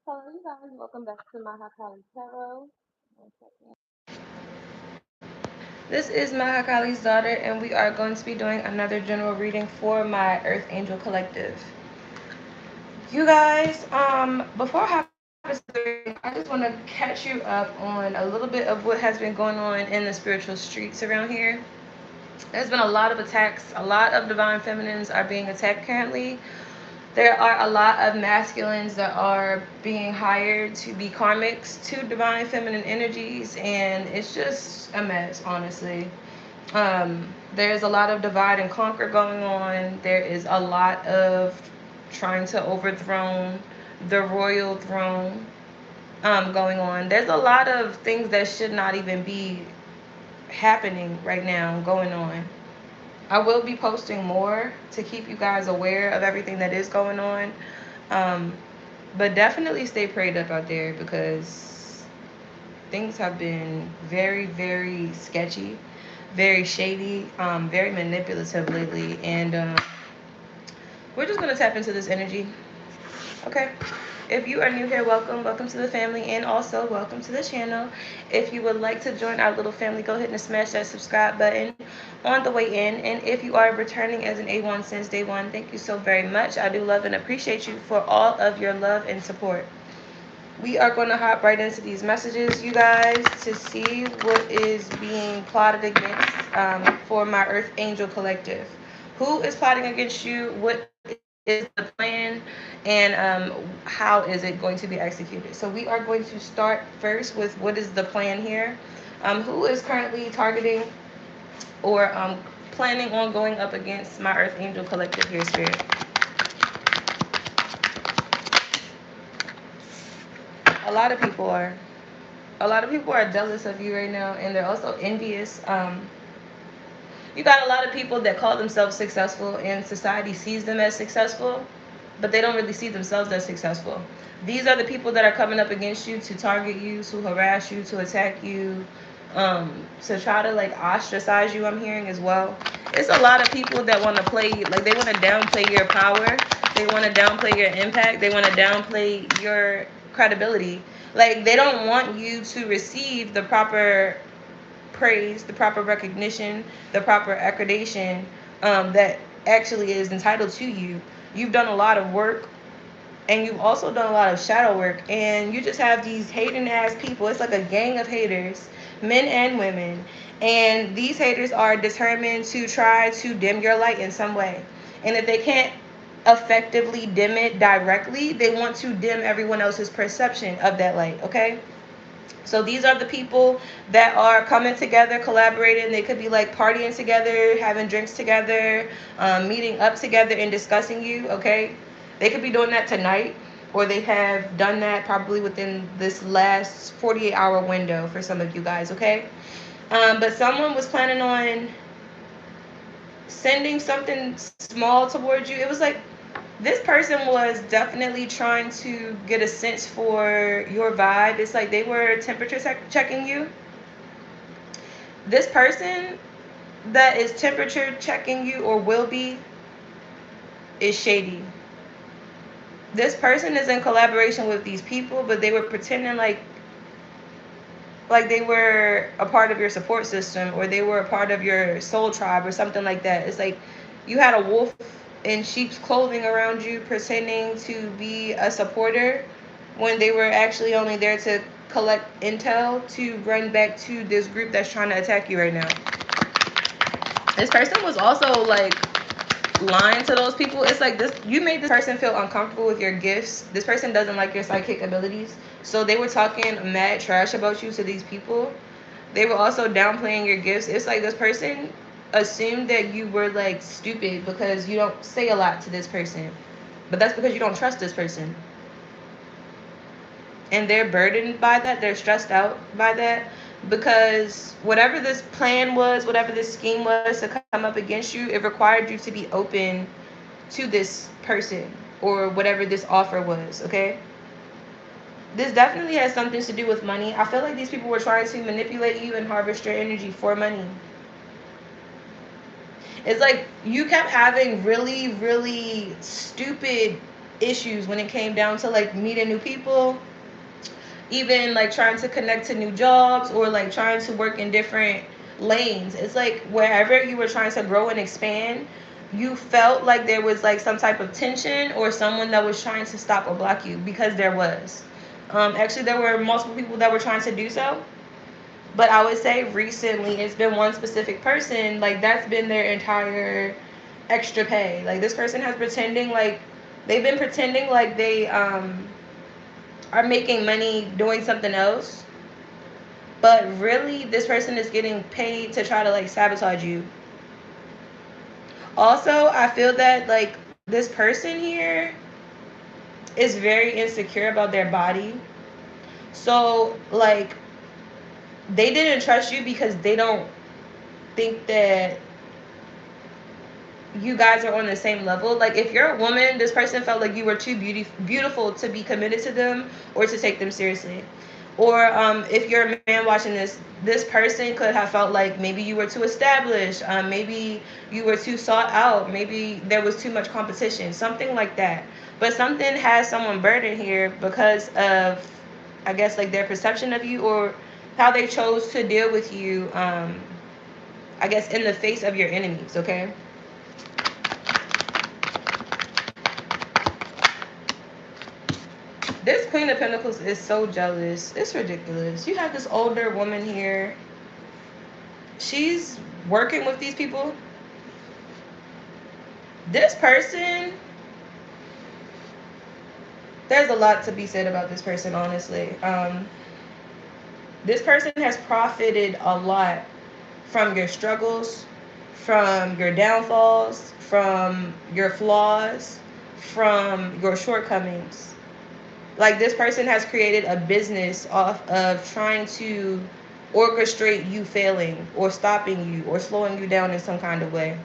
Hello, you guys. Welcome back to my Hakali Tarot. One second. This is Mahakali's daughter, and we are going to be doing another general reading for my Earth Angel Collective. You guys, before I hop into the reading, I just want to catch you up on a little bit of what has been going on in the spiritual streets around here. There's been a lot of attacks. A lot of divine feminines are being attacked currently. There are a lot of masculines that are being hired to be karmics to divine feminine energies, and it's just a mess, honestly. There's a lot of divide and conquer going on. There is a lot of trying to overthrow the royal throne going on. There's a lot of things that should not even be happening right now going on. I will be posting more to keep you guys aware of everything that is going on. Um, but definitely stay prayed up out there because things have been very, very sketchy, very shady, very manipulative lately. And we're just going to tap into this energy. Okay? If you are new here, welcome. Welcome to the family, and also welcome to the channel. If you would like to join our little family, go ahead and smash that subscribe button on the way in. And if you are returning as an A1 since day one, thank you so very much. I do love and appreciate you for all of your love and support. We are going to hop right into these messages, you guys, to see what is being plotted against for my Earth Angel Collective. Who is plotting against you? What is the plan? And how is it going to be executed? So we are going to start first with what is the plan here. Who is currently targeting or planning on going up against my Earth Angel Collective here, Spirit? A lot of people are. A lot of people are jealous of you right now, and they're also envious. You got a lot of people that call themselves successful, and society sees them as successful, but they don't really see themselves as successful. These are the people that are coming up against you to target you, to harass you, to attack you, to try to like ostracize you. I'm hearing as well. It's a lot of people that want to play, like they want to downplay your power. They want to downplay your impact. They want to downplay your credibility. Like they don't want you to receive the proper praise, the proper recognition, the proper accreditation that actually is entitled to you. You've done a lot of work, and you've also done a lot of shadow work, and you just have these hating ass people. It's like a gang of haters, men and women, and these haters are determined to try to dim your light in some way. And if they can't effectively dim it directly, they want to dim everyone else's perception of that light. Okay, so these are the people that are coming together, collaborating. They could be like partying together, having drinks together, meeting up together and discussing you, okay? They could be doing that tonight, or they have done that probably within this last 48-hour window for some of you guys, okay? But someone was planning on sending something small towards you. It was like this person was definitely trying to get a sense for your vibe. It's like they were temperature checking you. This person that is temperature checking you or will be is shady. This person is in collaboration with these people, but they were pretending like they were a part of your support system, or they were a part of your soul tribe or something like that. It's like you had a wolf in sheep's clothing around you pretending to be a supporter when they were actually only there to collect intel to run back to this group that's trying to attack you right now. This person was also like lying to those people. It's like this, you made this person feel uncomfortable with your gifts. This person doesn't like your psychic abilities, so they were talking mad trash about you to these people. They were also downplaying your gifts. It's like this person assumed that you were like stupid because you don't say a lot to this person, but that's because you don't trust this person, and they're burdened by that. They're stressed out by that because whatever this plan was, whatever this scheme was to come up against you, it required you to be open to this person or whatever this offer was, okay? This definitely has something to do with money. I feel like these people were trying to manipulate you and harvest your energy for money. It's like you kept having really, really stupid issues when it came down to like meeting new people, even like trying to connect to new jobs or like trying to work in different lanes. It's like wherever you were trying to grow and expand, you felt like there was like some type of tension or someone that was trying to stop or block you, because there was. Actually, there were multiple people that were trying to do so, but I would say recently it's been one specific person, like that's been their entire extra pay. Like this person has pretending like they've been pretending like they are making money doing something else, but really this person is getting paid to try to like sabotage you. Also, I feel that like this person here is very insecure about their body. So like they didn't trust you because they don't think that you guys are on the same level. Like if you're a woman, this person felt like you were too beautiful to be committed to them or to take them seriously. Or if you're a man watching this person could have felt like maybe you were too established, maybe you were too sought out, maybe there was too much competition, something like that. But something has someone burdened here because of, I guess, like their perception of you or how they chose to deal with you. I guess in the face of your enemies. Okay. This Queen of Pentacles is so jealous. It's ridiculous. You have this older woman here. She's working with these people. This person, there's a lot to be said about this person, honestly. This person has profited a lot from your struggles, from your downfalls, from your flaws, from your shortcomings. Like this person has created a business off of trying to orchestrate you failing or stopping you or slowing you down in some kind of way.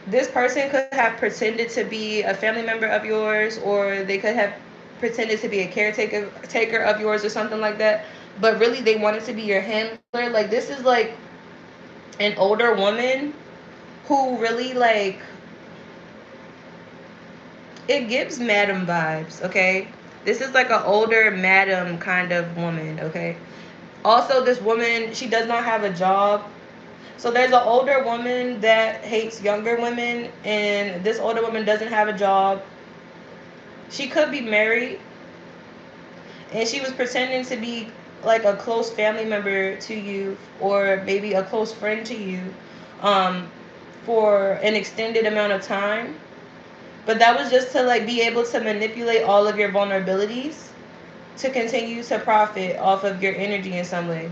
This person could have pretended to be a family member of yours, or they could have pretended to be a caretaker of yours or something like that, but really they wanted to be your handler. Like this is like an older woman who really like, it gives madam vibes. Okay, this is like an older madam kind of woman. Okay, also this woman, she does not have a job. So there's an older woman that hates younger women, and this older woman doesn't have a job. She could be married, and she was pretending to be like a close family member to you, or maybe a close friend to you, um, for an extended amount of time. But that was just to like be able to manipulate all of your vulnerabilities to continue to profit off of your energy in some way.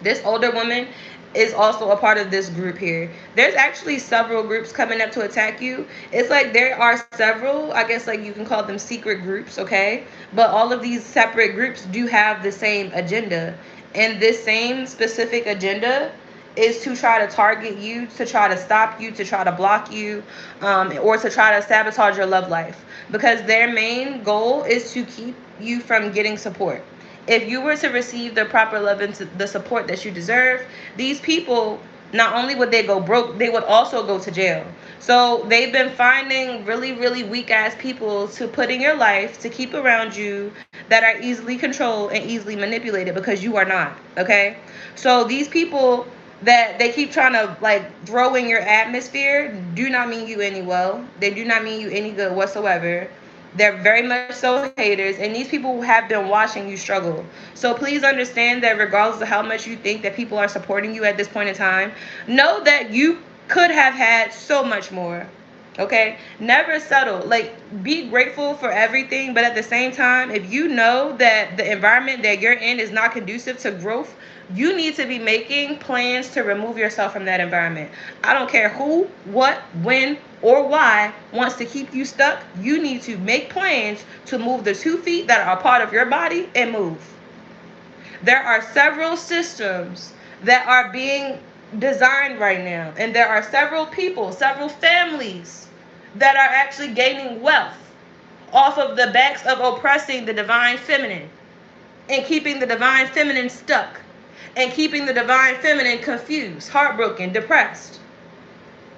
This older woman is also a part of this group here. There's actually several groups coming up to attack you. It's like there are several, I guess like you can call them secret groups, okay? But all of these separate groups do have the same agenda. And this same specific agenda is to try to target you, to try to stop you, to try to block you, or to try to sabotage your love life. Because their main goal is to keep you from getting support. If you were to receive the proper love and the support that you deserve, these people, not only would they go broke, they would also go to jail. So they've been finding really, really weak ass people to put in your life, to keep around you, that are easily controlled and easily manipulated, because you are not. Okay? So these people that they keep trying to like throw in your atmosphere do not mean you any well. They do not mean you any good whatsoever. They're very much so haters, and these people have been watching you struggle. So please understand that regardless of how much you think that people are supporting you at this point in time, know that you could have had so much more. Okay? Never settle. Like, be grateful for everything, but at the same time, if you know that the environment that you're in is not conducive to growth, you need to be making plans to remove yourself from that environment. I don't care who, what, when, or why wants to keep you stuck. You need to make plans to move the 2 feet that are a part of your body and move. There are several systems that are being designed right now, and there are several people, several families that are actually gaining wealth off of the backs of oppressing the divine feminine and keeping the divine feminine stuck and keeping the divine feminine confused, heartbroken, depressed.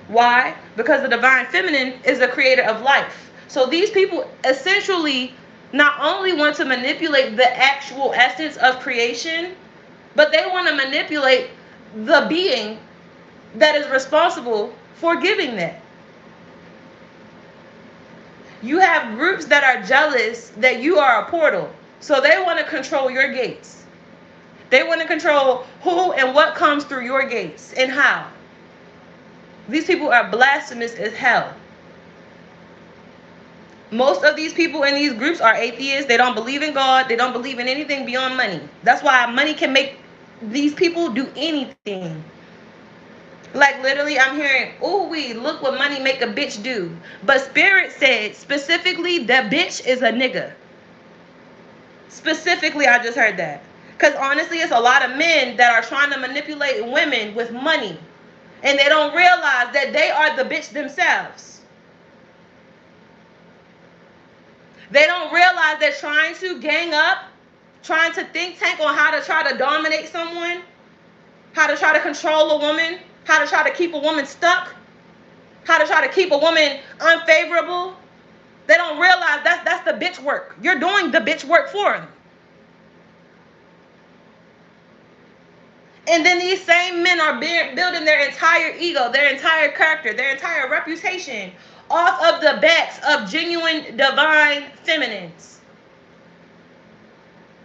Why? Because the divine feminine is the creator of life. So these people essentially not only want to manipulate the actual essence of creation, but they want to manipulate the being that is responsible for giving that. You have groups that are jealous that you are a portal. So they want to control your gates. They want to control who and what comes through your gates and how. These people are blasphemous as hell. Most of these people in these groups are atheists. They don't believe in God. They don't believe in anything beyond money. That's why money can make these people do anything. Like literally I'm hearing, ooh wee, look what money make a bitch do. But Spirit said specifically that bitch is a nigga. Specifically, I just heard that. Because honestly, it's a lot of men that are trying to manipulate women with money. And they don't realize that they are the bitch themselves. They don't realize they're trying to gang up, trying to think tank on how to try to dominate someone, how to try to control a woman, how to try to keep a woman stuck, how to try to keep a woman unfavorable. They don't realize that's the bitch work. You're doing the bitch work for them. And then these same men are building their entire ego, their entire character, their entire reputation off of the backs of genuine divine feminines.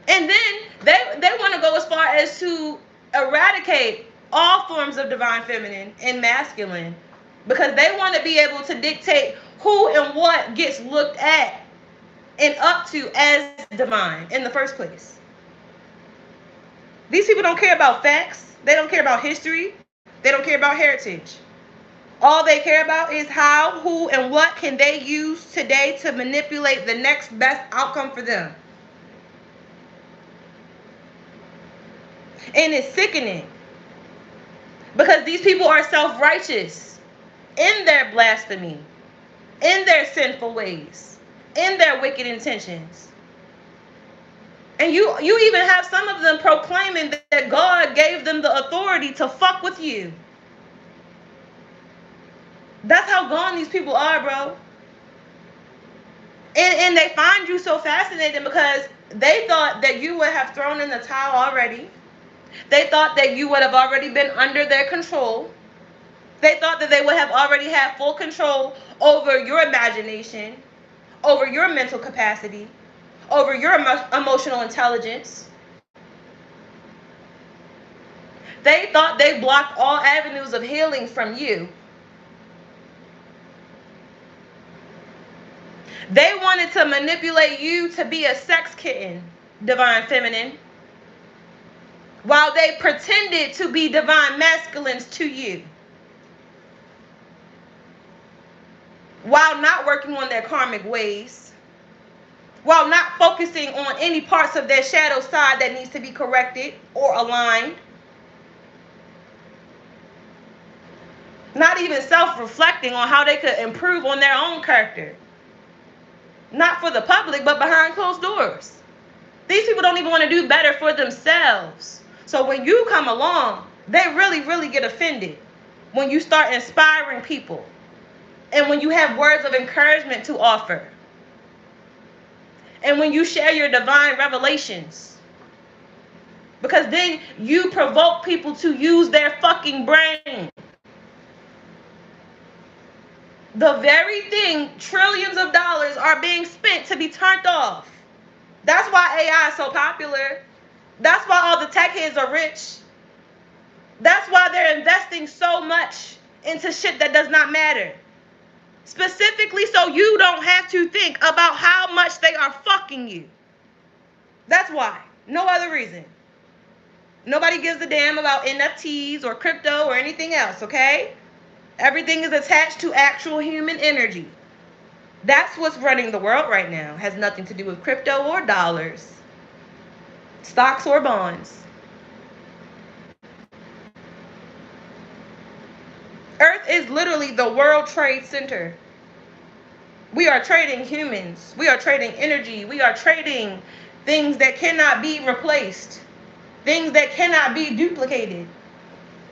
And then they want to go as far as to eradicate all forms of divine feminine and masculine because they want to be able to dictate who and what gets looked at and up to as divine in the first place. These people don't care about facts. They don't care about history. They don't care about heritage. All they care about is how, who, and what can they use today to manipulate the next best outcome for them. And it's sickening because these people are self-righteous in their blasphemy, in their sinful ways, in their wicked intentions. And you even have some of them proclaiming that God gave them the authority to fuck with you. That's how gone these people are, bro. And they find you so fascinating because they thought that you would have thrown in the towel already. They thought that you would have already been under their control. They thought that they would have already had full control over your imagination, over your mental capacity, over your emotional intelligence. They thought they blocked all avenues of healing from you. They wanted to manipulate you to be a sex kitten, divine feminine, while they pretended to be divine masculines to you, while not working on their karmic ways, while not focusing on any parts of their shadow side that needs to be corrected or aligned. Not even self-reflecting on how they could improve on their own character. Not for the public, but behind closed doors. These people don't even want to do better for themselves. So when you come along, they really, really get offended when you start inspiring people and when you have words of encouragement to offer and when you share your divine revelations. Because then you provoke people to use their fucking brain. The very thing trillions of dollars are being spent to be turned off. That's why AI is so popular. That's why all the tech heads are rich. That's why they're investing so much into shit that does not matter. Specifically so you don't have to think about how much they are fucking you. That's why. No other reason. Nobody gives a damn about NFTs or crypto or anything else, okay? Everything is attached to actual human energy. That's what's running the world right now. Has nothing to do with crypto or dollars, stocks or bonds. Earth is literally the World Trade Center. We are trading humans. We are trading energy. We are trading things that cannot be replaced. Things that cannot be duplicated.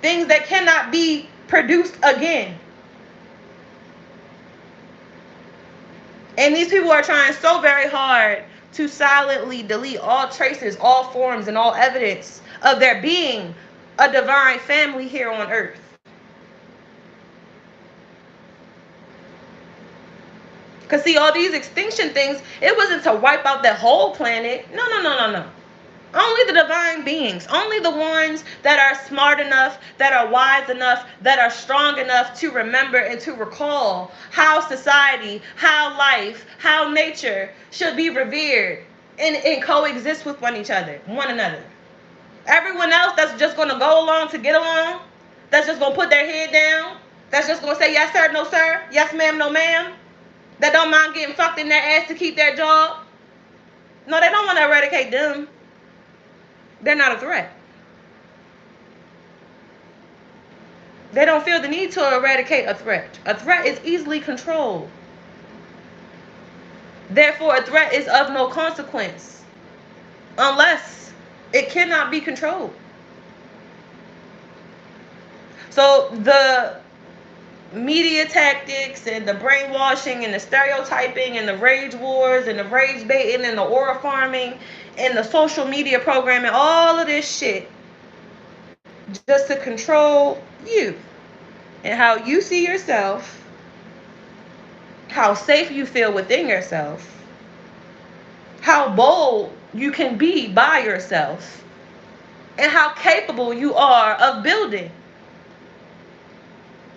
Things that cannot be produced again. And these people are trying so very hard to silently delete all traces, all forms, and all evidence of there being a divine family here on earth. Because see, all these extinction things, it wasn't to wipe out the whole planet. No, no, no, no, no. Only the divine beings, only the ones that are smart enough, that are wise enough, that are strong enough to remember and to recall how society, how life, how nature should be revered and coexist with one another. Everyone else that's just going to go along to get along, that's just going to put their head down, that's just going to say yes sir, no sir, yes ma'am, no ma'am, that don't mind getting fucked in their ass to keep their job. No, they don't want to eradicate them. They're not a threat. They don't feel the need to eradicate a threat. A threat is easily controlled. Therefore, a threat is of no consequence unless it cannot be controlled. So the media tactics and the brainwashing and the stereotyping and the rage wars and the rage baiting and the aura farming and the social media programming, all of this shit just to control you and how you see yourself, how safe you feel within yourself, how bold you can be by yourself, and how capable you are of building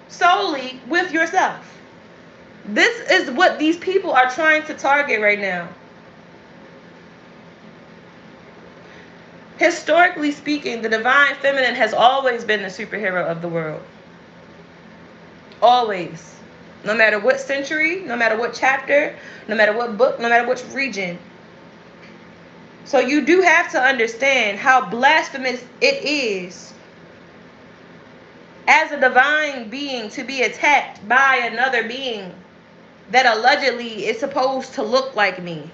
solely with yourself. This is what these people are trying to target right now. Historically speaking, the divine feminine has always been the superhero of the world. Always. No matter what century, no matter what chapter, no matter what book, no matter which region. So you do have to understand how blasphemous it is as a divine being to be attacked by another being that allegedly is supposed to look like me,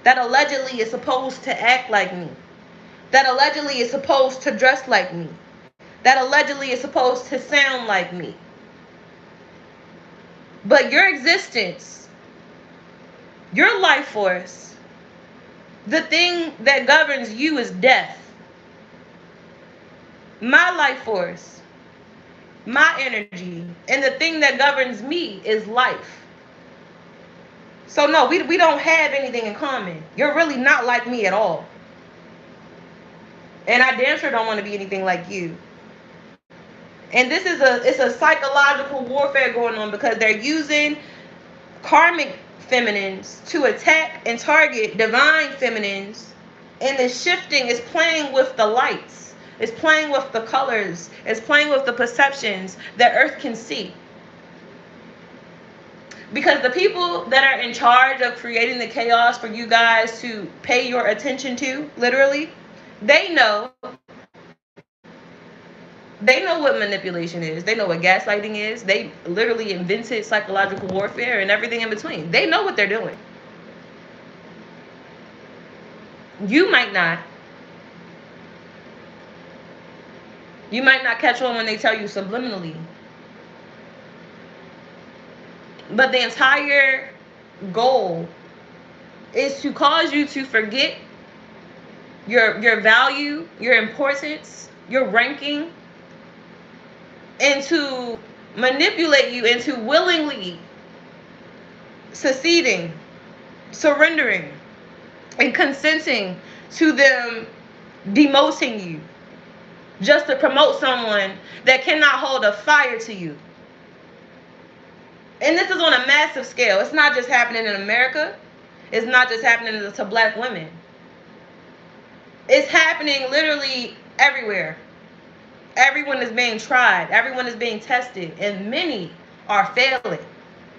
that allegedly is supposed to act like me, that allegedly is supposed to dress like me, that allegedly is supposed to sound like me. But your existence, your life force, the thing that governs you is death. My life force, my energy, and the thing that governs me is life. So no, we don't have anything in common. You're really not like me at all. And I damn sure don't want to be anything like you. And this is it's a psychological warfare going on because they're using karmic feminines to attack and target divine feminines. And the shifting is playing with the lights. It's playing with the colors. It's playing with the perceptions that Earth can see. Because the people that are in charge of creating the chaos for you guys to pay your attention to, literally, they know what manipulation is. They know what gaslighting is. They literally invented psychological warfare and everything in between. They know what they're doing. You might not. You might not catch on when they tell you subliminally. But the entire goal is to cause you to forget your value, your importance, your ranking, and to manipulate you into willingly seceding, surrendering, and consenting to them demoting you just to promote someone that cannot hold a fire to you. And this is on a massive scale. It's not just happening in America. It's not just happening to black women. It's happening literally everywhere. Everyone is being tried. Everyone is being tested. And many are failing.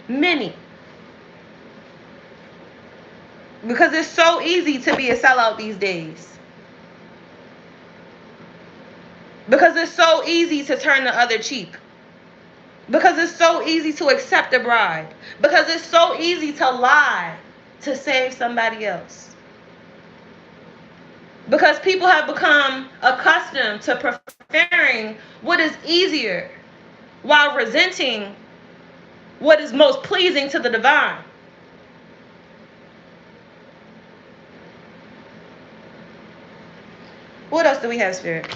Many. Because it's so easy to be a sellout these days. Because it's so easy to turn the other cheek. Because it's so easy to accept a bribe. Because it's so easy to lie to save somebody else. Because people have become accustomed to preferring what is easier while resenting what is most pleasing to the divine. What else do we have, Spirit?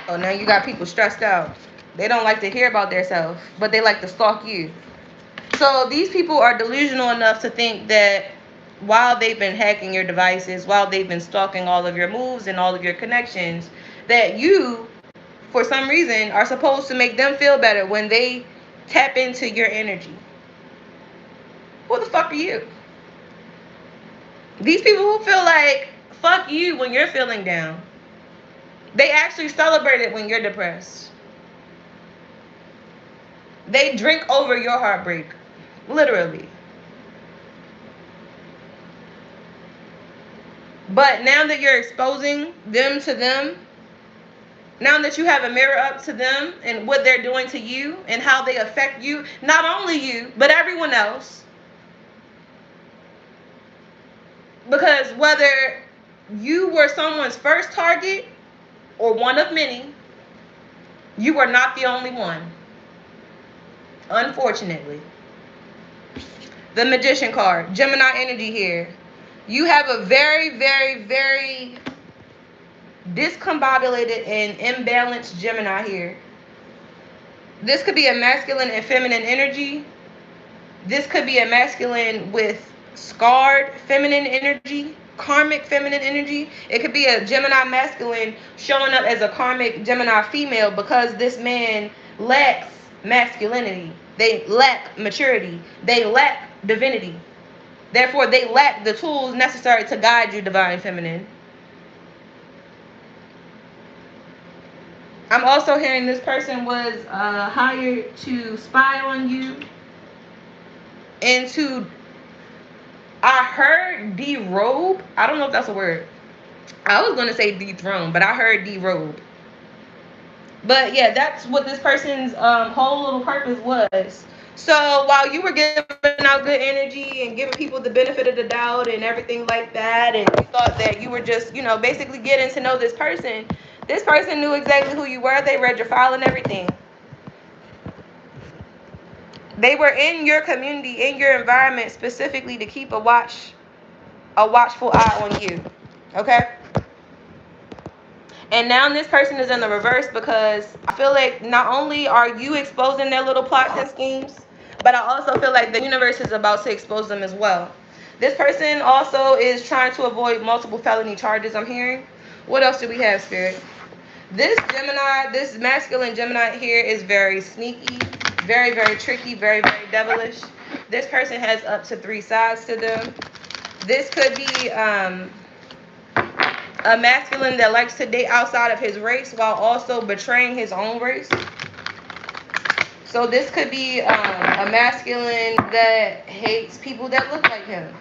Oh, now you got people stressed out. They don't like to hear about themselves, but they like to stalk you. So these people are delusional enough to think that while they've been hacking your devices, while they've been stalking all of your moves and all of your connections, that you, for some reason, are supposed to make them feel better when they tap into your energy. Who the fuck are you? These people who feel like fuck you when you're feeling down, they actually celebrate it when you're depressed. They drink over your heartbreak. Literally. But now that you're exposing them to them, now that you have a mirror up to them and what they're doing to you and how they affect you, not only you, but everyone else. Because whether you were someone's first target or one of many, you are not the only one. Unfortunately. The Magician card. Gemini energy here. You have a very, very, very discombobulated and imbalanced Gemini here. This could be a masculine and feminine energy. This could be a masculine with scarred feminine energy, karmic feminine energy. It could be a Gemini masculine showing up as a karmic Gemini female because this man lacks masculinity. They lack maturity. They lack divinity. Therefore, they lack the tools necessary to guide you, divine feminine. I'm also hearing this person was hired to spy on you and to, I heard derobe. I don't know if that's a word. I was going to say dethrone, but I heard derobe. But yeah, that's what this person's whole little purpose was. So while you were giving out good energy and giving people the benefit of the doubt and everything like that, and you thought that you were just, basically getting to know this person knew exactly who you were. They read your file and everything. They were in your community, in your environment, specifically to keep a watchful eye on you. Okay? And now this person is in the reverse because I feel like not only are you exposing their little plots and schemes, but I also feel like the universe is about to expose them as well. This person also is trying to avoid multiple felony charges, I'm hearing. What else do we have, Spirit? This Gemini, this masculine Gemini here is very sneaky, very, very tricky, very, very devilish. This person has up to 3 sides to them. This could be a masculine that likes to date outside of his race while also betraying his own race. So this could be a masculine that hates people that look like him.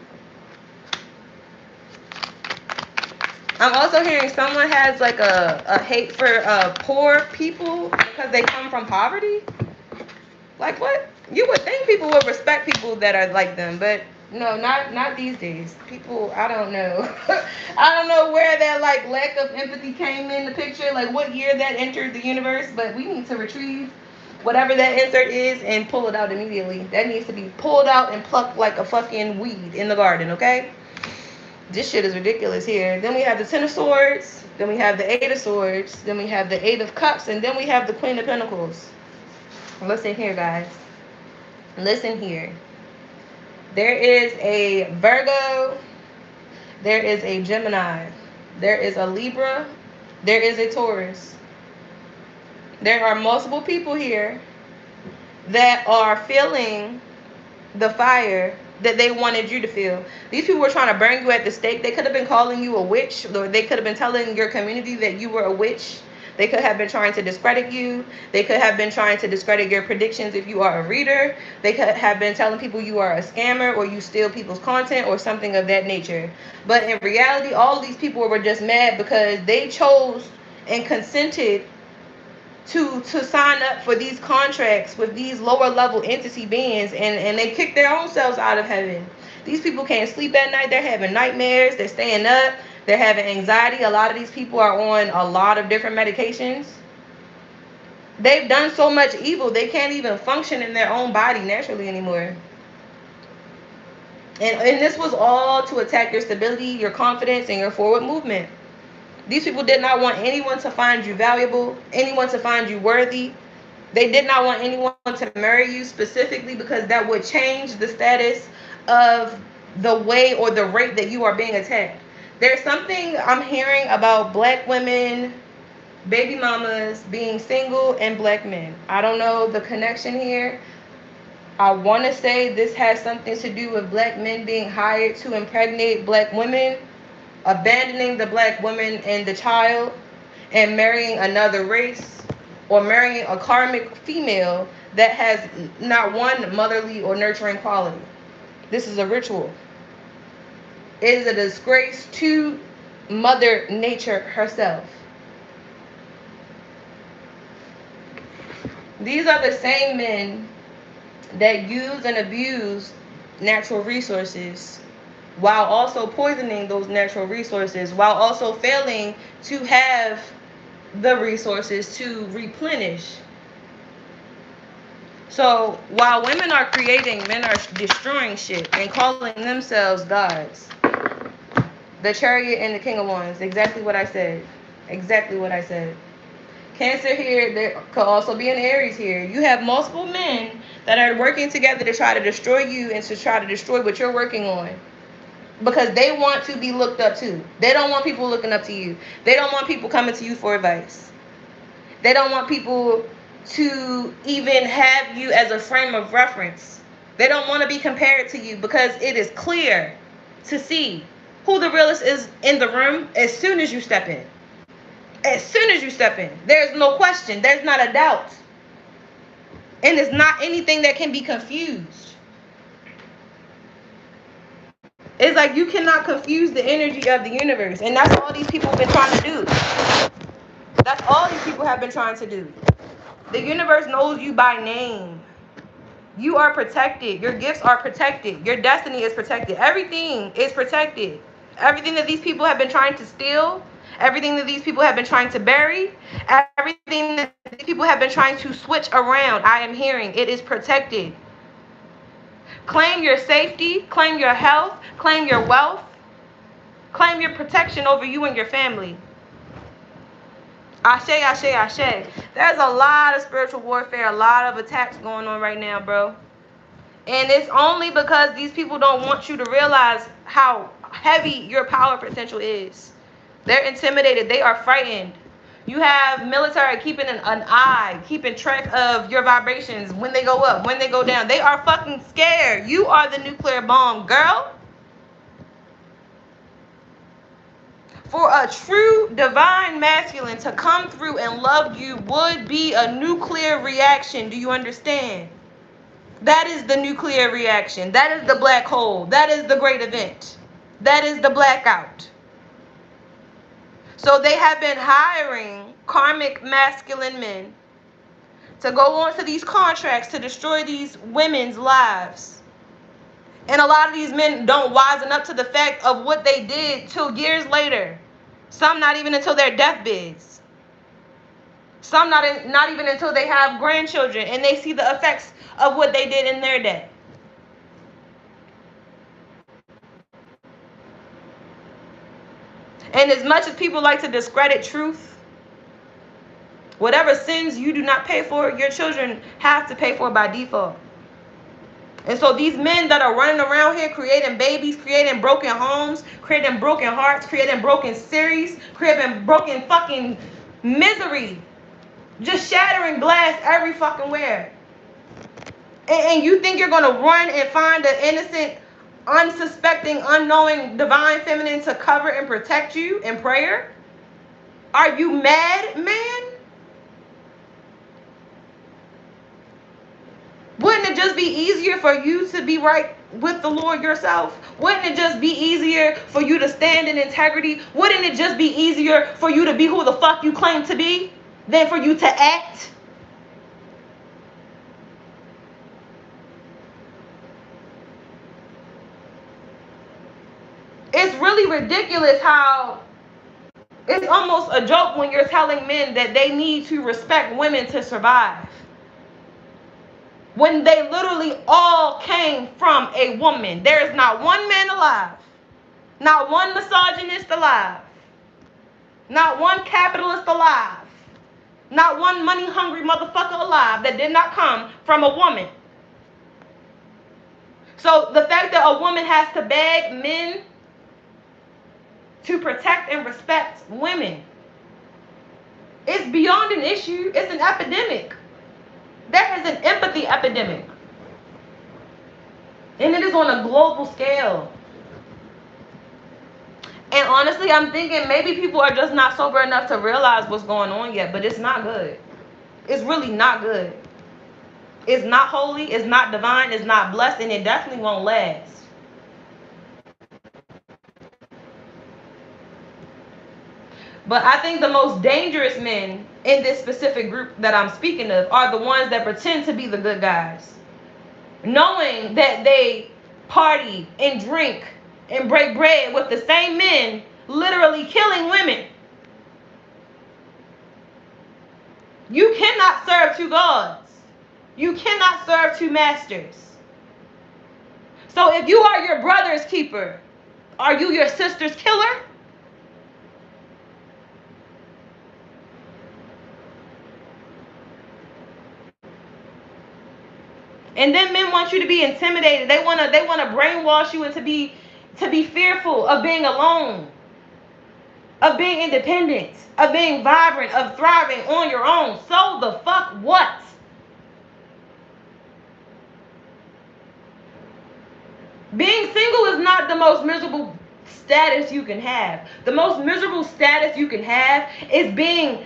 I'm also hearing someone has like a hate for poor people because they come from poverty. Like what? You would think people would respect people that are like them, but no, not these days. People, I don't know. I don't know where that like lack of empathy came in the picture, like what year that entered the universe, but we need to retrieve whatever that insert is and pull it out immediately. That needs to be pulled out and plucked like a fucking weed in the garden, okay? This shit is ridiculous here. Then we have the 10 of Swords. Then we have the 8 of Swords. Then we have the 8 of Cups. And then we have the Queen of Pentacles. Listen here, guys. Listen here. There is a Virgo. There is a Gemini. There is a Libra. There is a Taurus. There are multiple people here that are feeling the fire that they wanted you to feel. These people were trying to burn you at the stake. They could have been calling you a witch, or they could have been telling your community that you were a witch. They could have been trying to discredit you. They could have been trying to discredit your predictions if you are a reader. They could have been telling people you are a scammer or you steal people's content or something of that nature. But in reality, all of these people were just mad because they chose and consented to sign up for these contracts with these lower level entity beings, and they kick their own selves out of heaven. These people can't sleep at night. They're having nightmares. They're staying up. They're having anxiety. A lot of these people are on a lot of different medications. They've done so much evil, they can't even function in their own body naturally anymore. And this was all to attack your stability, your confidence, and your forward movement. These people did not want anyone to find you valuable, anyone to find you worthy. They did not want anyone to marry you specifically because that would change the status of the way or the rate that you are being attacked. There's something I'm hearing about black women, baby mamas being single, and black men. I don't know the connection here. I want to say this has something to do with black men being hired to impregnate black women, abandoning the black woman and the child, and marrying another race, or marrying a karmic female that has not one motherly or nurturing quality. This is a ritual. It is a disgrace to Mother Nature herself. These are the same men that use and abuse natural resources while also poisoning those natural resources, while also failing to have the resources to replenish. So while women are creating, men are destroying shit and calling themselves gods. The Chariot and the King of Wands. Exactly what I said. Exactly what I said. Cancer here, there could also be an Aries here. You have multiple men that are working together to try to destroy you and to try to destroy what you're working on. Because they want to be looked up to. They don't want people looking up to you. They don't want people coming to you for advice. They don't want people to even have you as a frame of reference. They don't want to be compared to you because it is clear to see who the realist is in the room as soon as you step in. As soon as you step in. There's no question. There's not a doubt. And it's not anything that can be confused. It's like you cannot confuse the energy of the universe. And that's all these people have been trying to do. That's all these people have been trying to do. The universe knows you by name. You are protected. Your gifts are protected. Your destiny is protected. Everything is protected. Everything that these people have been trying to steal, everything that these people have been trying to bury, everything that these people have been trying to switch around, I am hearing it is protected. Claim your safety, claim your health, claim your wealth, claim your protection over you and your family. Ashe, ashe, ashe. There's a lot of spiritual warfare, a lot of attacks going on right now, bro. And it's only because these people don't want you to realize how heavy your power potential is. They're intimidated. They are frightened. You have military keeping an eye, keeping track of your vibrations, when they go up, when they go down. They are fucking scared. You are the nuclear bomb, girl. For a true divine masculine to come through and love you would be a nuclear reaction. Do you understand? That is the nuclear reaction. That is the black hole. That is the great event. That is the blackout. So they have been hiring karmic masculine men to go on to these contracts to destroy these women's lives. And a lot of these men don't wisen up to the fact of what they did till years later. Some not even until their deathbeds. Some not even until they have grandchildren and they see the effects of what they did in their day. And as much as people like to discredit truth, whatever sins you do not pay for, your children have to pay for by default. And so these men that are running around here creating babies, creating broken homes, creating broken hearts, creating broken series, creating broken fucking misery, just shattering glass every fucking where. And you think you're going to run and find an innocent, unsuspecting, unknowing divine feminine to cover and protect you in prayer? Are you mad, man? Wouldn't it just be easier for you to be right with the Lord yourself? Wouldn't it just be easier for you to stand in integrity? Wouldn't it just be easier for you to be who the fuck you claim to be than for you to act? It's really ridiculous how it's almost a joke when you're telling men that they need to respect women to survive. when they literally all came from a woman. There is not one man alive, not one misogynist alive, not one capitalist alive, not one money hungry motherfucker alive that did not come from a woman. So the fact that a woman has to beg men to protect and respect women is beyond an issue. It's an epidemic. There is an empathy epidemic. And it is on a global scale. And honestly, I'm thinking maybe people are just not sober enough to realize what's going on yet, but it's not good. It's really not good. It's not holy, it's not divine, it's not blessed, and it definitely won't last. But I think the most dangerous men in this specific group that I'm speaking of are the ones that pretend to be the good guys, knowing that they party and drink and break bread with the same men, literally killing women. You cannot serve two gods. You cannot serve two masters. So if you are your brother's keeper, are you your sister's killer? And then men want you to be intimidated. They wanna brainwash you into to be fearful of being alone, of being independent, of being vibrant, of thriving on your own. So the fuck what? Being single is not the most miserable status you can have. The most miserable status you can have is being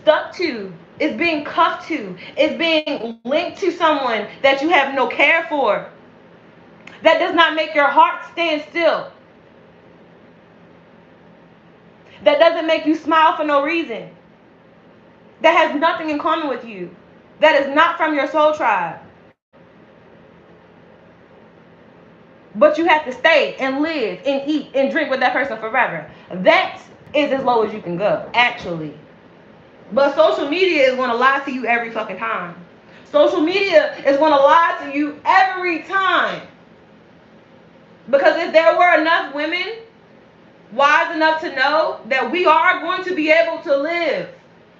stuck to, is being cuffed to, is being linked to someone that you have no care for. That does not make your heart stand still. That doesn't make you smile for no reason. That has nothing in common with you. That is not from your soul tribe. But you have to stay and live and eat and drink with that person forever. That is as low as you can go, actually. But social media is going to lie to you every fucking time. Social media is going to lie to you every time. Because if there were enough women wise enough to know that we are going to be able to live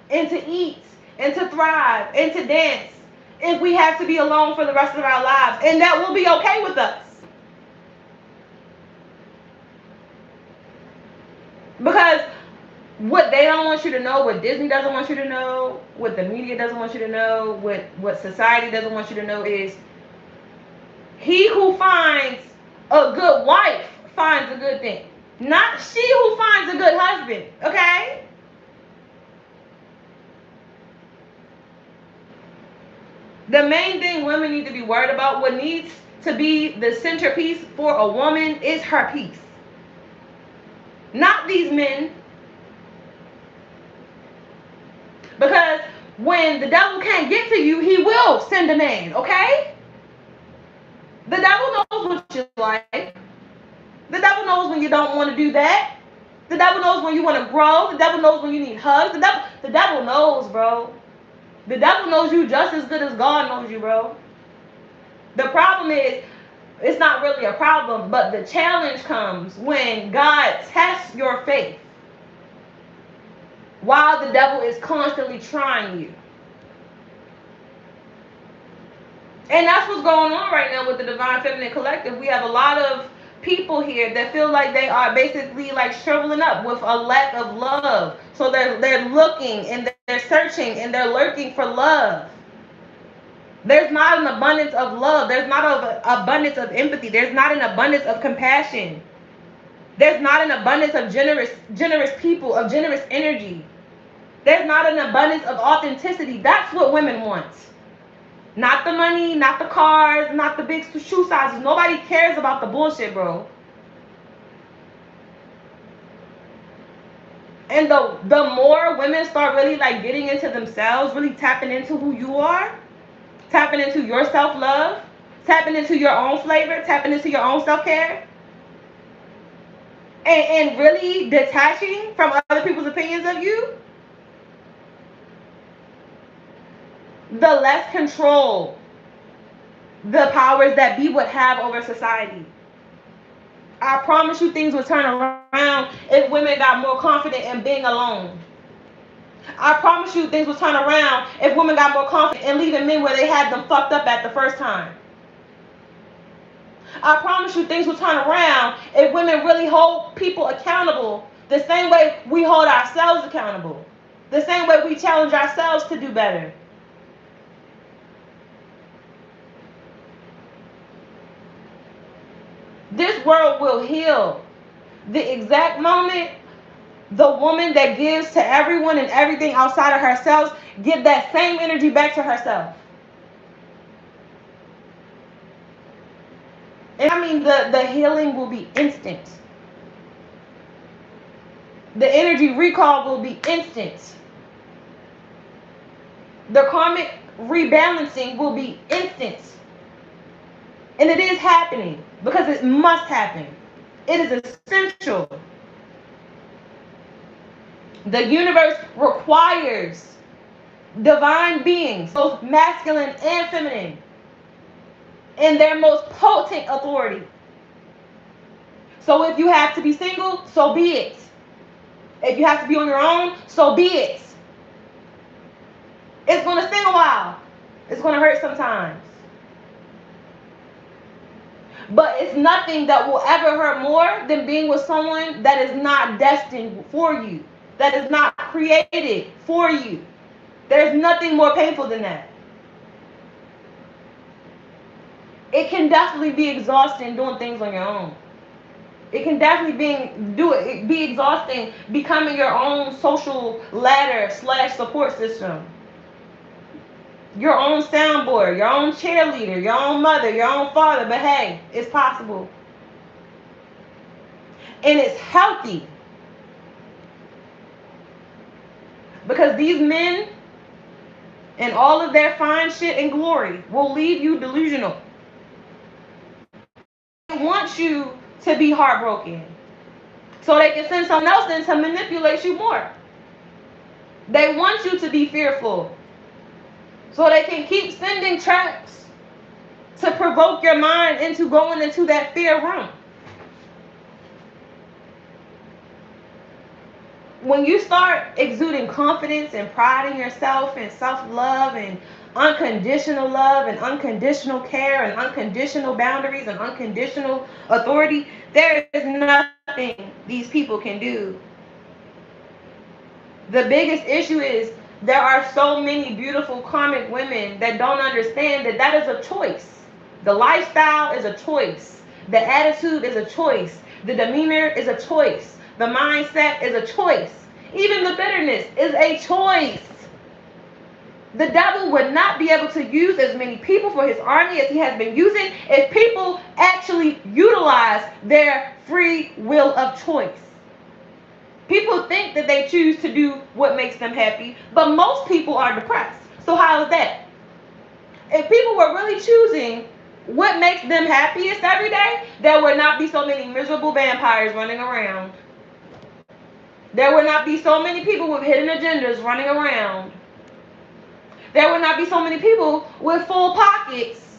and to eat and to thrive and to dance if we have to be alone for the rest of our lives, and that will be okay with us. Because what they don't want you to know, what Disney doesn't want you to know, what the media doesn't want you to know, what society doesn't want you to know is he who finds a good wife finds a good thing. Not she who finds a good husband, okay? The main thing women need to be worried about, what needs to be the centerpiece for a woman, is her peace. Not these men. Because when the devil can't get to you, he will send a man, okay? The devil knows what you like. The devil knows when you don't want to do that. The devil knows when you want to grow. The devil knows when you need hugs. The devil knows, bro. The devil knows you just as good as God knows you, bro. The problem is, it's not really a problem, but the challenge comes when God tests your faith while the devil is constantly trying you. And that's what's going on right now with the Divine Feminine Collective. We have a lot of people here that feel like they are basically like shriveling up with a lack of love. So they're looking and they're searching and they're lurking for love. There's not an abundance of love. There's not an abundance of empathy. There's not an abundance of compassion. There's not an abundance of generous people, of generous energy. There's not an abundance of authenticity. That's what women want. Not the money, not the cars, not the big shoe sizes. Nobody cares about the bullshit, bro. And the more women start really like getting into themselves, really tapping into who you are, tapping into your self-love, tapping into your own flavor, tapping into your own self-care, and really detaching from other people's opinions of you, the less control the powers that be would have over society. I promise you things would turn around if women got more confident in being alone. I promise you things would turn around if women got more confident in leaving men where they had them fucked up at the first time. I promise you things will turn around if women really hold people accountable the same way we hold ourselves accountable, the same way we challenge ourselves to do better. This world will heal the exact moment the woman that gives to everyone and everything outside of herself give that same energy back to herself. And I mean the healing will be instant. The energy recall will be instant. The karmic rebalancing will be instant. And it is happening because it must happen. It is essential. The universe requires divine beings, both masculine and feminine, in their most potent authority. So if you have to be single, so be it. If you have to be on your own, so be it. It's going to sting a while. It's going to hurt sometimes. But it's nothing that will ever hurt more than being with someone that is not destined for you, that is not created for you. There's nothing more painful than that. It can definitely be exhausting doing things on your own. It can definitely be exhausting becoming your own social ladder / support system. Your own soundboard, your own cheerleader, your own mother, your own father. But hey, it's possible. And it's healthy. Because these men and all of their fine shit and glory will leave you delusional. They want you to be heartbroken so they can send someone else in to manipulate you more. They want you to be fearful so they can keep sending traps to provoke your mind into going into that fear room. When you start exuding confidence and pride in yourself and self-love and unconditional love and unconditional care and unconditional boundaries and unconditional authority, there is nothing these people can do. The biggest issue is there are so many beautiful karmic women that don't understand that that is a choice. The lifestyle is a choice. The attitude is a choice. The demeanor is a choice. The mindset is a choice. Even the bitterness is a choice. The devil would not be able to use as many people for his army as he has been using if people actually utilize their free will of choice. People think that they choose to do what makes them happy, but most people are depressed. So how is that? If people were really choosing what makes them happiest every day, there would not be so many miserable vampires running around. There would not be so many people with hidden agendas running around. There would not be so many people with full pockets,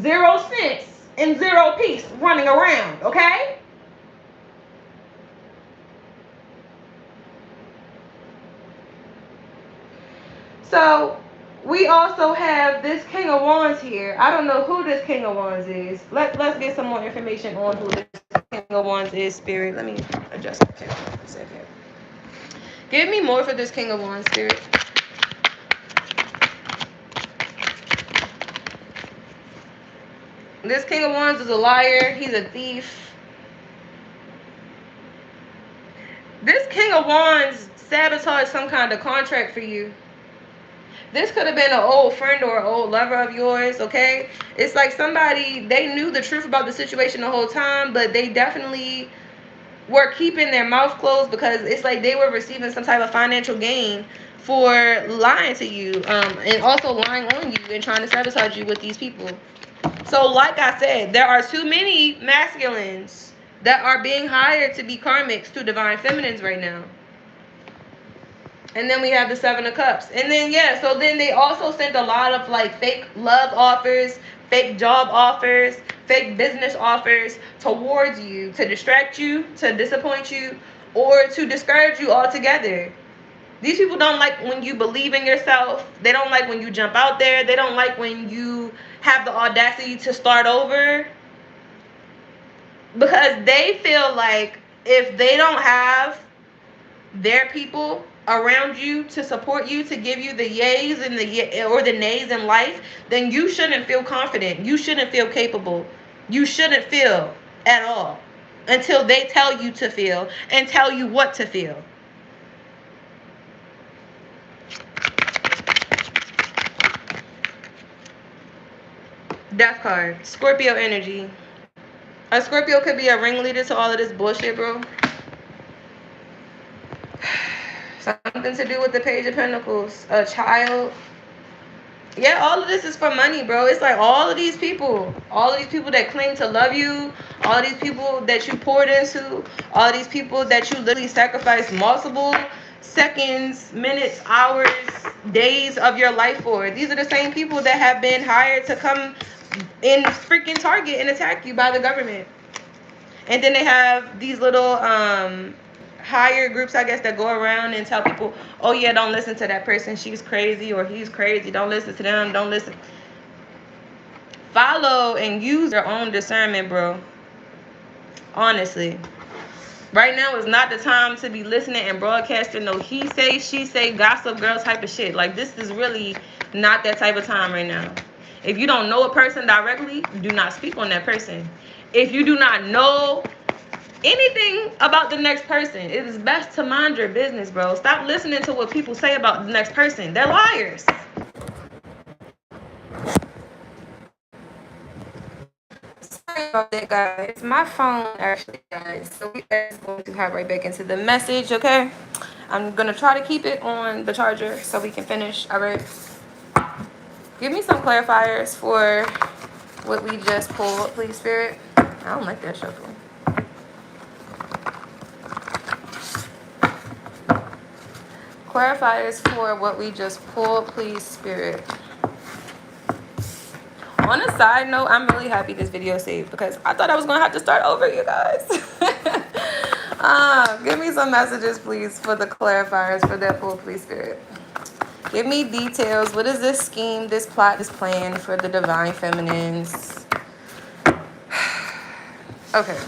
0 cents, and 0 peace running around, okay? So we also have this King of Wands here. I don't know who this King of Wands is. Let's get some more information on who this King of Wands is, Spirit. Let me adjust the camera for a second. Give me more for this King of Wands, Spirit. This King of Wands is a liar. He's a thief. This King of Wands sabotaged some kind of contract for you. This could have been an old friend or an old lover of yours, okay? It's like somebody, they knew the truth about the situation the whole time, but they definitely were keeping their mouth closed because it's like they were receiving some type of financial gain for lying to you, and also lying on you and trying to sabotage you with these people. So like I said, there are too many masculines that are being hired to be karmics to divine feminines right now. And then we have the 7 of Cups. And then, yeah, so then they also sent a lot of like fake love offers, fake job offers, fake business offers towards you to distract you, to disappoint you, or to discourage you altogether. These people don't like when you believe in yourself. They don't like when you jump out there. They don't like when you have the audacity to start over, because they feel like if they don't have their people around you to support you, to give you the yays and or the nays in life, then you shouldn't feel confident. You shouldn't feel capable. You shouldn't feel at all until they tell you to feel and tell you what to feel. Death card. Scorpio energy. A Scorpio could be a ringleader to all of this bullshit, bro. Something to do with the Page of Pentacles. A child. Yeah, all of this is for money, bro. It's like all of these people that claim to love you, all of these people that you poured into, all of these people that you literally sacrificed multiple seconds, minutes, hours, days of your life for. These are the same people that have been hired to come in freaking Target and attack you by the government. And then they have these little higher groups, I guess, that go around and tell people, oh yeah, don't listen to that person, she's crazy or he's crazy, don't listen to them, don't listen. Follow and use your own discernment, bro. Honestly, right now is not the time to be listening and broadcasting no he say, she say, gossip girl type of shit. Like, this is really not that type of time right now. If you don't know a person directly, do not speak on that person. If you do not know anything about the next person, it is best to mind your business, bro. Stop listening to what people say about the next person. They're liars. Sorry about that, guys. My phone actually died, so we are going to hop right back into the message, okay? I'm gonna try to keep it on the charger so we can finish. All right. Give me some clarifiers for what we just pulled, please, Spirit. I don't like that shuffle. Clarifiers for what we just pulled, please, Spirit. On a side note, I'm really happy this video saved because I thought I was gonna have to start over, you guys. Give me some messages, please, for the clarifiers for that pull, please, Spirit. Give me details. What is this scheme, this plot, this plan for the divine feminines? Okay.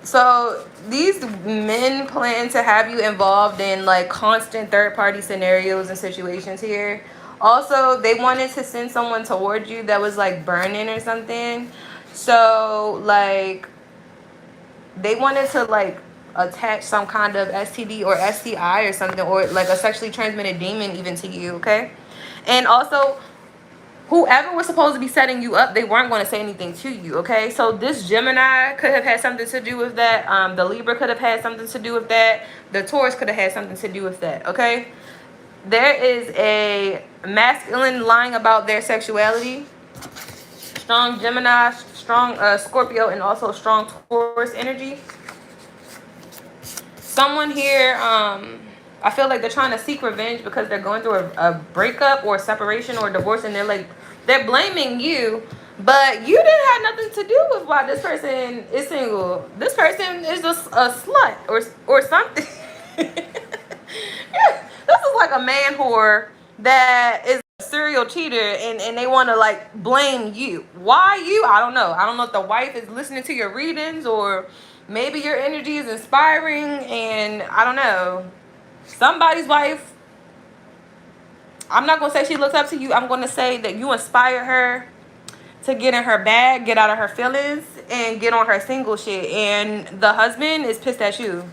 So these men plan to have you involved in like constant third-party scenarios and situations here. Also, they wanted to send someone towards you that was like burning or something. So like they wanted to like attach some kind of STD or STI or something, or like a sexually transmitted demon even to you, okay? And also, whoever was supposed to be setting you up, they weren't going to say anything to you, okay? So this Gemini could have had something to do with that. The Libra could have had something to do with that. The Taurus could have had something to do with that, okay? There is a masculine lying about their sexuality. Strong Gemini, strong Scorpio, and also strong Taurus energy. Someone here, I feel like they're trying to seek revenge because they're going through a breakup or separation or divorce, and they're blaming you, but you didn't have nothing to do with why this person is single. This person is just a slut or something. Yeah, this is like a man whore that is a serial cheater, and they want to like blame you. Why you? I don't know. I don't know if the wife is listening to your readings, or maybe your energy is inspiring, and I don't know. Somebody's wife, I'm not going to say she looks up to you. I'm going to say that you inspire her to get in her bag, get out of her feelings, and get on her single shit. And the husband is pissed at you.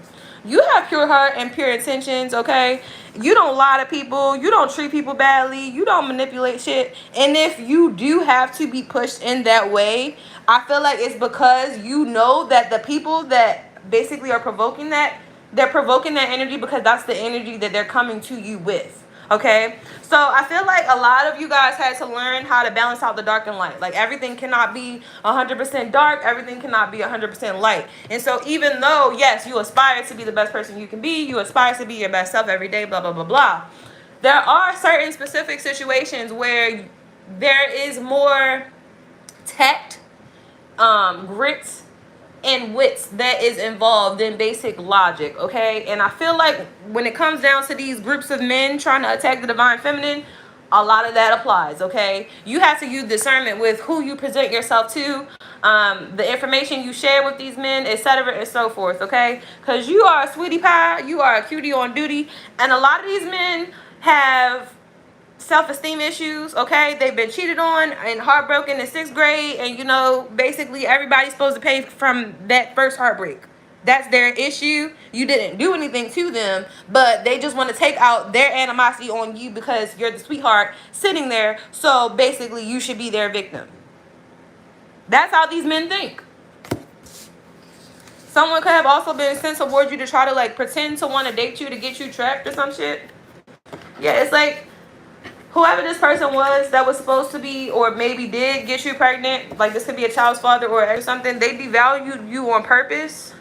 You have pure heart and pure intentions, okay? You don't lie to people. You don't treat people badly. You don't manipulate shit. And if you do have to be pushed in that way, I feel like it's because you know that the people that basically are provoking that, they're provoking that energy because that's the energy that they're coming to you with. Okay, so I feel like a lot of you guys had to learn how to balance out the dark and light. Like, everything cannot be 100% dark, everything cannot be 100% light. And so even though, yes, you aspire to be the best person you can be, you aspire to be your best self every day, blah, blah, blah, blah, there are certain specific situations where there is more tact, grit, and wits that is involved in basic logic, okay? And I feel like when it comes down to these groups of men trying to attack the divine feminine, a lot of that applies, okay? You have to use discernment with who you present yourself to, the information you share with these men, etc., and so forth, okay? Because you are a sweetie pie, you are a cutie on duty, and a lot of these men have self-esteem issues, okay? They've been cheated on and heartbroken in 6th grade, and basically everybody's supposed to pay from that first heartbreak. That's their issue. You didn't do anything to them, but they just want to take out their animosity on you because you're the sweetheart sitting there, so basically you should be their victim. That's how these men think. Someone could have also been sent towards you to try to like pretend to want to date you to get you trapped or some shit. Yeah, it's like whoever this person was that was supposed to be or maybe did get you pregnant, like this could be a child's father or something, they devalued you on purpose.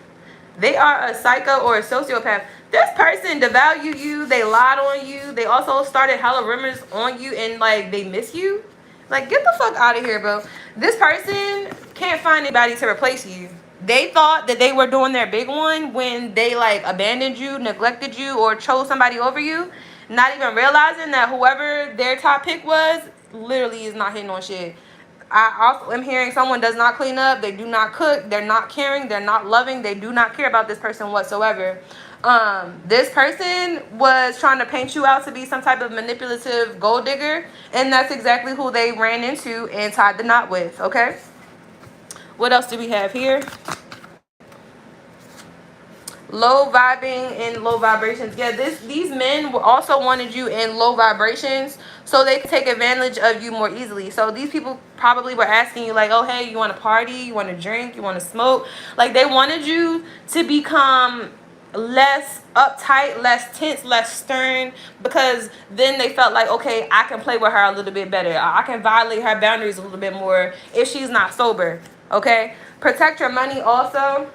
They are a psycho or a sociopath. This person devalued you, they lied on you, they also started hella rumors on you, and like they miss you. Like, get the fuck out of here, bro. This person can't find anybody to replace you. They thought that they were doing their big one when they like abandoned you, neglected you, or chose somebody over you, not even realizing that whoever their top pick was literally is not hitting on shit. I also am hearing someone does not clean up, they do not cook, they're not caring, they're not loving, they do not care about this person whatsoever. This person was trying to paint you out to be some type of manipulative gold digger, and that's exactly who they ran into and tied the knot with, okay? What else do we have here? Low vibing and low vibrations. Yeah, these men also wanted you in low vibrations so they could take advantage of you more easily. So these people probably were asking you like, oh hey, you want to party, you want to drink, you want to smoke. Like they wanted you to become less uptight, less tense, less stern, because then they felt like, okay, I can play with her a little bit better, I can violate her boundaries a little bit more if she's not sober, okay? Protect your money also.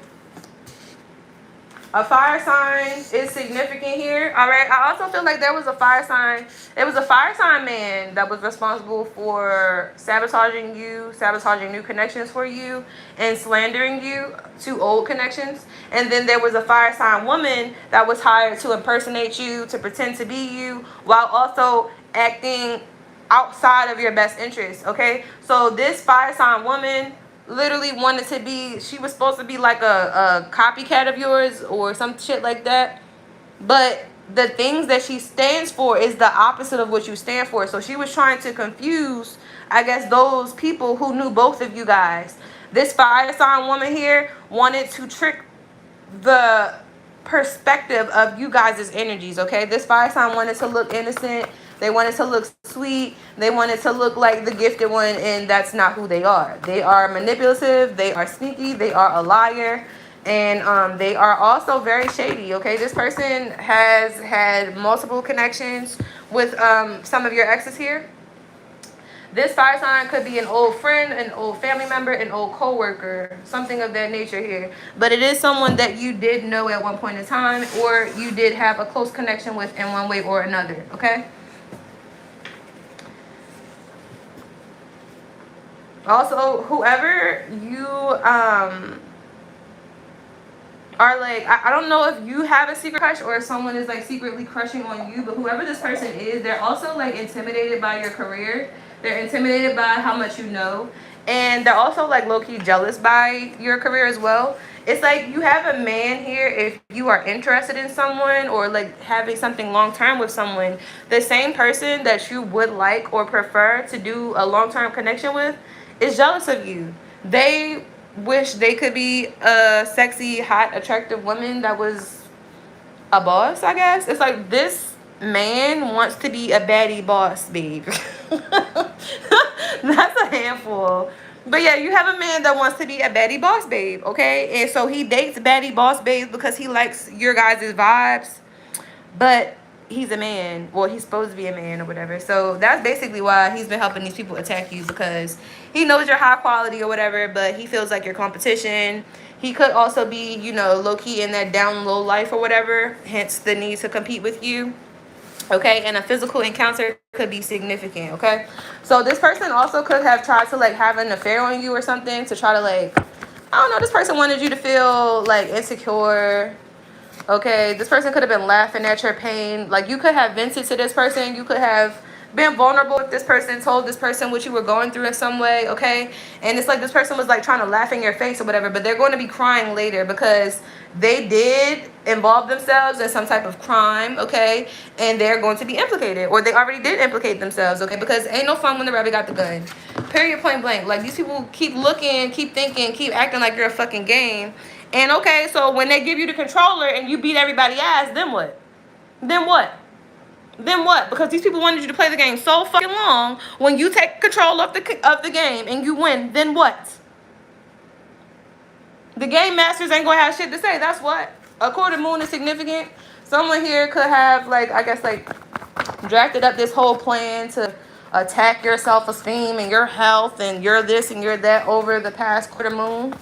A fire sign is significant here. All right. I also feel like there was a fire sign. It was a fire sign man that was responsible for sabotaging you, sabotaging new connections for you, and slandering you to old connections. And then there was a fire sign woman that was hired to impersonate you, to pretend to be you, while also acting outside of your best interest. Okay. So this fire sign woman literally wanted to be, she was supposed to be like a copycat of yours or some shit like that, but the things that she stands for is the opposite of what you stand for. So she was trying to confuse, I guess, those people who knew both of you guys. This fire sign woman here wanted to trick the perspective of you guys' energies, okay? This fire sign wanted to look innocent, they wanted to look sweet, they wanted to look like the gifted one, and that's not who they are. They are manipulative, they are sneaky, they are a liar, and they are also very shady, okay? This person has had multiple connections with some of your exes here. This fire sign could be an old friend, an old family member, an old co-worker, something of that nature here. But it is someone that you did know at one point in time, or you did have a close connection with in one way or another, okay? Also, whoever you are like, I don't know if you have a secret crush or if someone is like secretly crushing on you, but whoever this person is, they're also like intimidated by your career. They're intimidated by how much you know, and they're also like low-key jealous by your career as well. It's like you have a man here, if you are interested in someone or like having something long-term with someone, the same person that you would like or prefer to do a long-term connection with is jealous of you. They wish they could be a sexy, hot, attractive woman that was a boss, I guess. It's like this man wants to be a baddie boss, babe. That's a handful. But yeah, you have a man that wants to be a baddie boss babe, okay? And so he dates baddie boss babes because he likes your guys' vibes. But he's a man. Well, he's supposed to be a man or whatever. So that's basically why he's been helping these people attack you, because he knows you're high quality or whatever, but he feels like you're competition. He could also be, low-key in that down low life or whatever, hence the need to compete with you. Okay, and a physical encounter could be significant, okay? So this person also could have tried to like have an affair on you or something to try to like, I don't know, this person wanted you to feel like insecure. Okay, this person could have been laughing at your pain. Like you could have vented to this person. You could have been vulnerable with this person, told this person what you were going through in some way, okay? And it's like this person was like trying to laugh in your face or whatever, but they're going to be crying later because they did involve themselves in some type of crime, okay? And they're going to be implicated, or they already did implicate themselves, okay? Because ain't no fun when the rabbit got the gun. Period, point blank. Like these people keep looking, keep thinking, keep acting like you're a fucking game. And okay, so when they give you the controller and you beat everybody's ass, then what? Then what? Then what? Because these people wanted you to play the game so fucking long. When you take control of the game and you win, then what? The game masters ain't gonna have shit to say. That's what. A quarter moon is significant. Someone here could have like, I guess like drafted up this whole plan to attack your self-esteem and your health and your this and your that over the past quarter moon.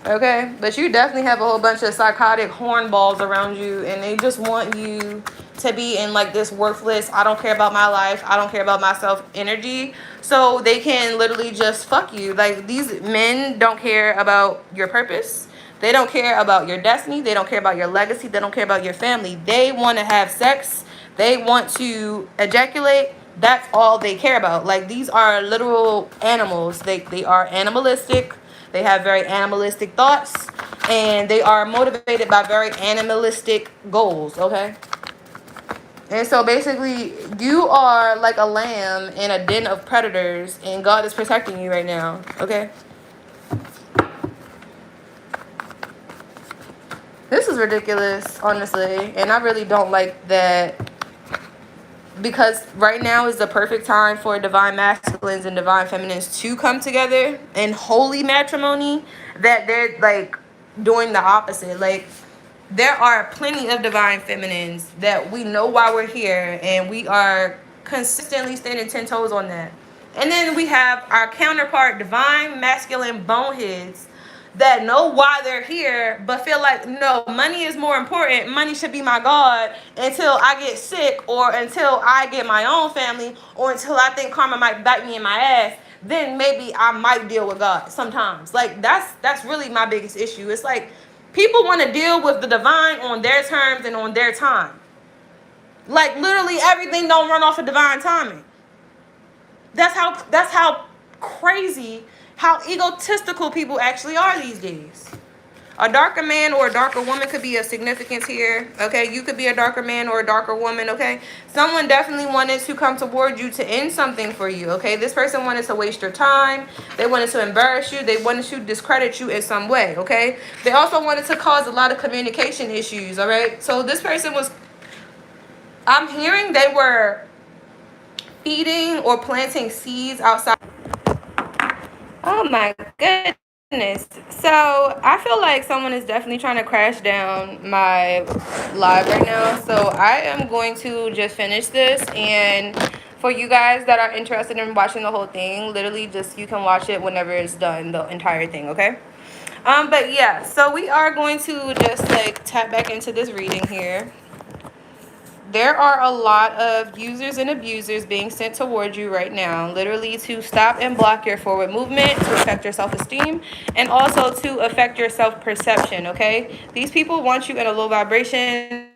Okay, but you definitely have a whole bunch of psychotic hornballs around you, and they just want you to be in like this worthless, I don't care about my life, I don't care about myself energy, so they can literally just fuck you. Like these men don't care about your purpose, they don't care about your destiny, they don't care about your legacy, they don't care about your family. They want to have sex, they want to ejaculate. That's all they care about. Like these are literal animals. They are animalistic. They have very animalistic thoughts, and they are motivated by very animalistic goals, okay? And so basically, you are like a lamb in a den of predators, and God is protecting you right now, okay? This is ridiculous, honestly, and I really don't like that, because right now is the perfect time for divine masculines and divine feminines to come together in holy matrimony, that they're like doing the opposite. Like there are plenty of divine feminines that we know why we're here, and we are consistently standing 10 toes on that. And then we have our counterpart divine masculine boneheads that know why they're here, but feel like, no, money is more important. Money should be my God until I get sick, or until I get my own family, or until I think karma might bite me in my ass. Then maybe I might deal with God sometimes. Like that's really my biggest issue. It's like people want to deal with the divine on their terms and on their time. Like literally everything don't run off of divine timing. That's how crazy, how egotistical people actually are these days. A darker man or a darker woman could be of significance here, okay? You could be a darker man or a darker woman, okay? Someone definitely wanted to come toward you to end something for you, okay? This person wanted to waste your time. They wanted to embarrass you. They wanted to discredit you in some way, okay? They also wanted to cause a lot of communication issues, all right? So this person was, I'm hearing they were feeding or planting seeds outside. Oh my goodness. So I feel like someone is definitely trying to crash down my live right now. So I am going to just finish this, and for you guys that are interested in watching the whole thing, literally just you can watch it whenever it's done, the entire thing, okay? But yeah, so we are going to just like tap back into this reading here. There are a lot of users and abusers being sent towards you right now, literally to stop and block your forward movement, to affect your self-esteem, and also to affect your self-perception, okay? These people want you in a low vibration.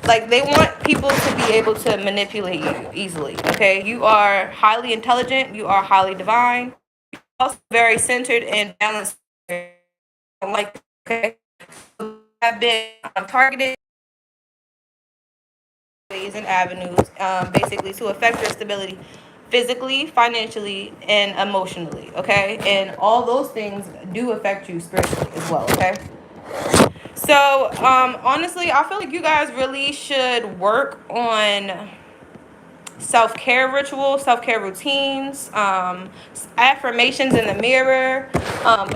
Like they want people to be able to manipulate you easily, okay? You are highly intelligent. You are highly divine. Also very centered and balanced. Like, okay? Have been targeted ways and avenues, basically to affect your stability physically, financially, and emotionally, okay? And all those things do affect you spiritually as well, okay? So honestly, I feel like you guys really should work on self-care rituals, self-care routines, affirmations in the mirror,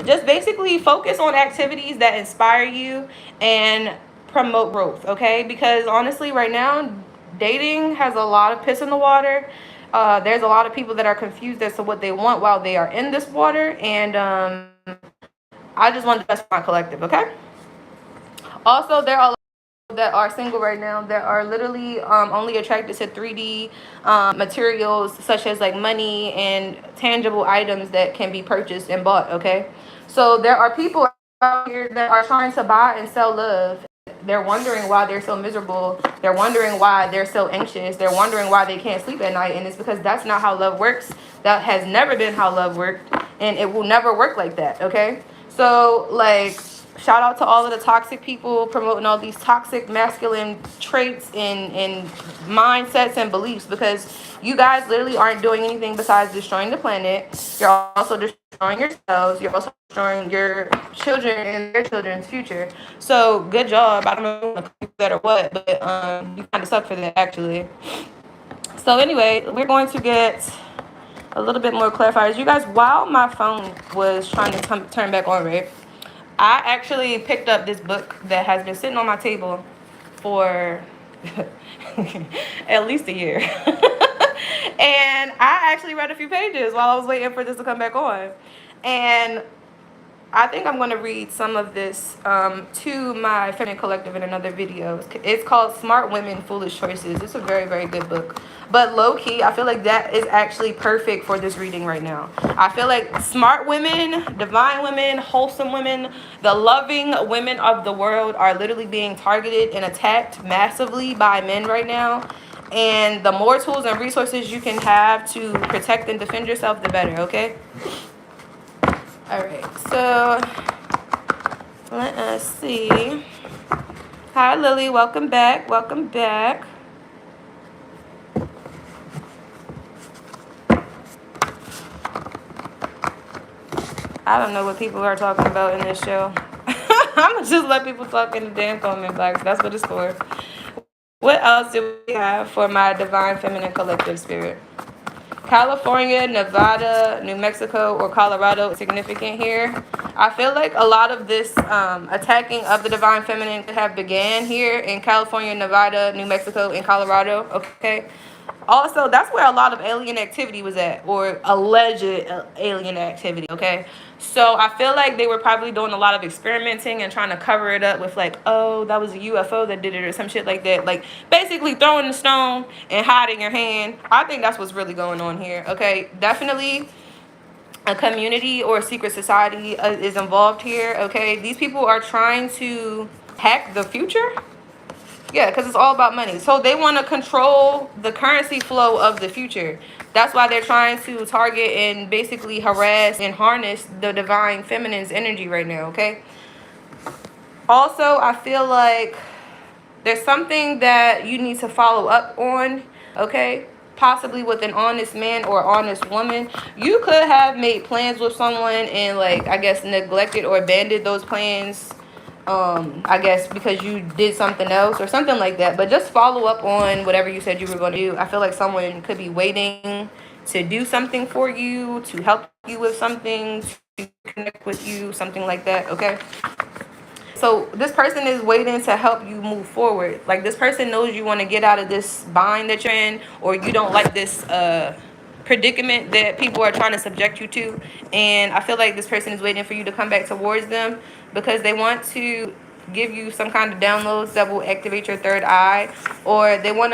just basically focus on activities that inspire you and promote growth, okay? Because honestly right now dating has a lot of piss in the water. There's a lot of people that are confused as to what they want while they are in this water, and I just want the best for my collective, okay? Also, there are that are single right now that are literally only attracted to 3D materials such as like money and tangible items that can be purchased and bought. Okay, so there are people out here that are trying to buy and sell love. They're wondering why they're so miserable. They're wondering why they're so anxious. They're wondering why they can't sleep at night, and it's because that's not how love works. That has never been how love worked, and it will never work like that. Okay, so like, shout out to all of the toxic people promoting all these toxic masculine traits and mindsets and beliefs, because you guys literally aren't doing anything besides destroying the planet. You're also destroying yourselves. You're also destroying your children and their children's future. So good job. I don't know if you want to call that or what, but you kind of suck for that actually. So anyway, we're going to get a little bit more clarifiers. You guys, while my phone was trying to turn back on, right? I actually picked up this book that has been sitting on my table for at least a year. And I actually read a few pages while I was waiting for this to come back on. And I think I'm going to read some of this to my feminine collective in another video. It's called Smart Women, Foolish Choices. It's a very, very good book. But low key, I feel like that is actually perfect for this reading right now. I feel like smart women, divine women, wholesome women, the loving women of the world are literally being targeted and attacked massively by men right now. And the more tools and resources you can have to protect and defend yourself, the better, okay? All right, so let us see. Hi, Lily. Welcome back. Welcome back. I don't know what people are talking about in this show. I'm going to just let people talk in the damn comment box. That's what it's for. What else do we have for my divine feminine collective spirit? California, Nevada, New Mexico, or Colorado is significant here. I feel like a lot of this attacking of the divine feminine could have began here in California, Nevada, New Mexico, and Colorado. Okay. Also, that's where a lot of alien activity was at, or alleged alien activity. Okay. So I feel like they were probably doing a lot of experimenting and trying to cover it up with like, oh, that was a UFO that did it or some shit like that. Like basically throwing the stone and hiding your hand. I think that's what's really going on here. Okay, definitely a community or a secret society is involved here. Okay, these people are trying to hack the future. Yeah, because it's all about money. So they want to control the currency flow of the future. That's why they're trying to target and basically harass and harness the divine feminine's energy right now, okay? Also, I feel like there's something that you need to follow up on, okay? Possibly with an honest man or honest woman. You could have made plans with someone and, like, I guess neglected or abandoned those plans, I guess because you did something else or something like that. But just follow up on whatever you said you were going to do. I feel like someone could be waiting to do something for you, to help you with something, to connect with you, something like that, okay? So this person is waiting to help you move forward. Like this person knows you want to get out of this bind that you're in, or you don't like this predicament that people are trying to subject you to. And I feel like this person is waiting for you to come back towards them because they want to give you some kind of downloads that will activate your third eye, or they want